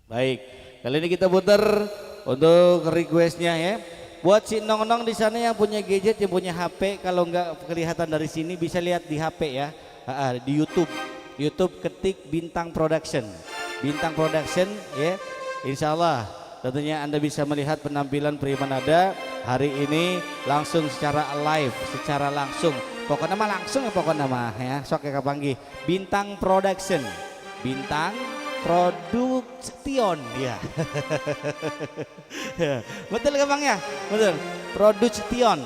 Baik, kali ini kita putar untuk requestnya ya. Buat si nong-nong di sana yang punya gadget, yang punya HP, kalau nggak kelihatan dari sini bisa lihat di HP ya, di YouTube. YouTube ketik Bintang Production, Bintang Production ya. Insya Allah tentunya Anda bisa melihat penampilan Prima Nada hari ini langsung secara live, secara langsung. Pokoknya mah langsung ya, pokoknya mah ya. Sok ya kapanggih Bintang Production, Bintang Production ya. Betul kan Bang ya? Betul. Production.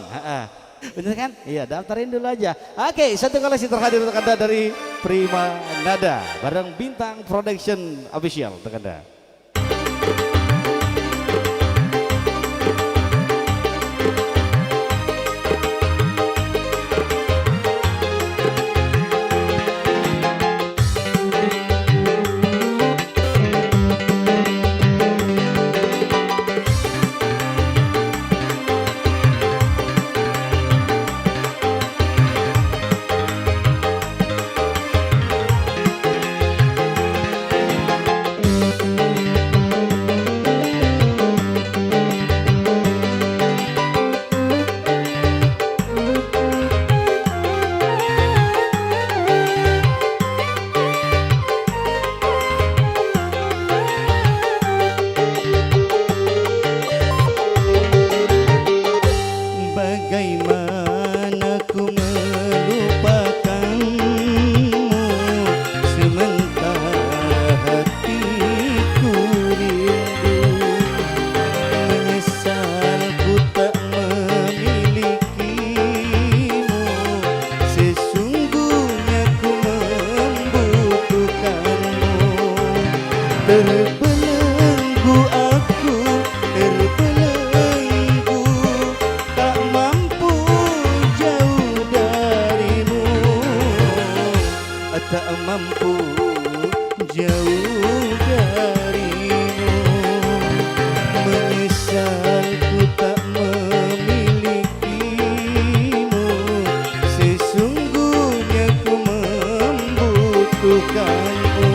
Bener kan? Iya, daftarin dulu aja. Oke, satu koleksi terhadir untuk Anda dari Prima Nada bareng Bintang Production Official untuk Anda. Bagaimana ku melupakanmu sementara hatiku rindu. Menyesal ku tak memilikimu, sesungguhnya ku membutuhkanmu. Terbelenggu aku, terbelenggu, tak mampu jauh darimu, tak mampu jauh darimu. Menyesal ku tak memilikimu, sesungguhnya ku membutuhkanmu.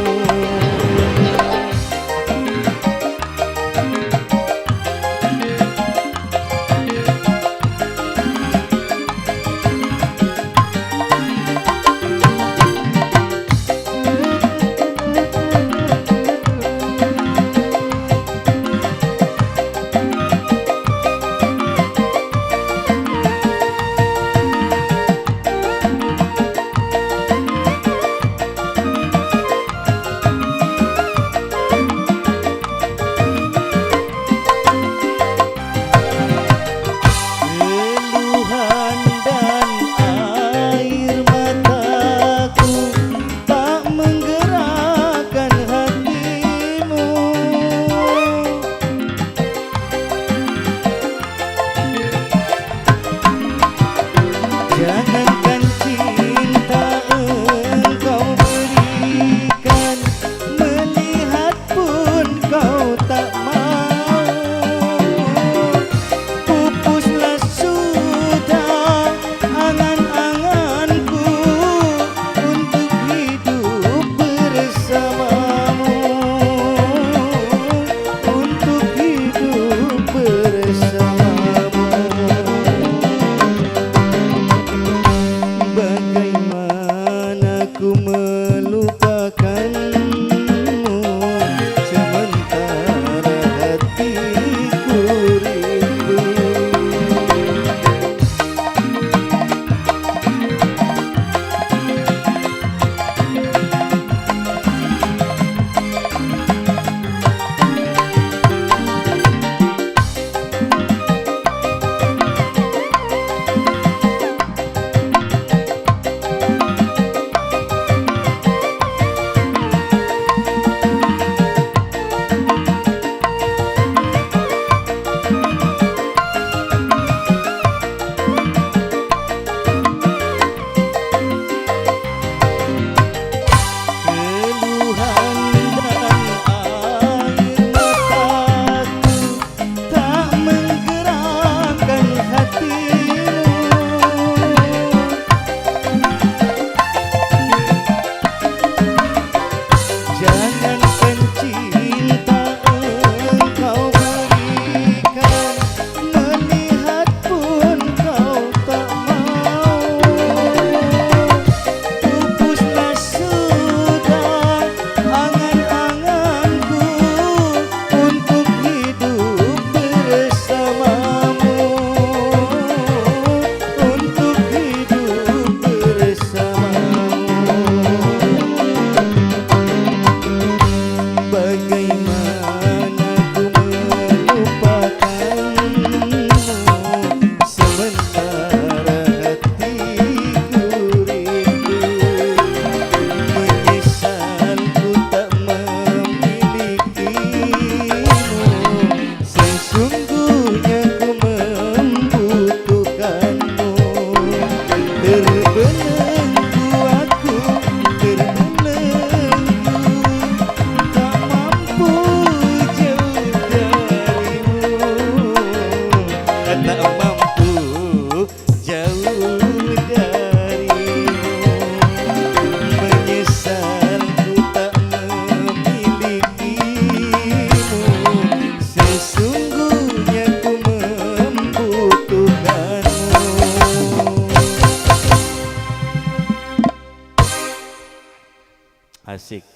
mana ku melupakanmu, sementara hatiku rindu. Menyesal ku tak memilikimu, sesungguhnya ku membutuhkanmu. Terbelenggu aku, terbelenggu, tak mampu jauh darimu, tak mampu jauh darimu. Menyesal ku tak memilikimu, sesungguhnya ku membutuhkanmu. Asik.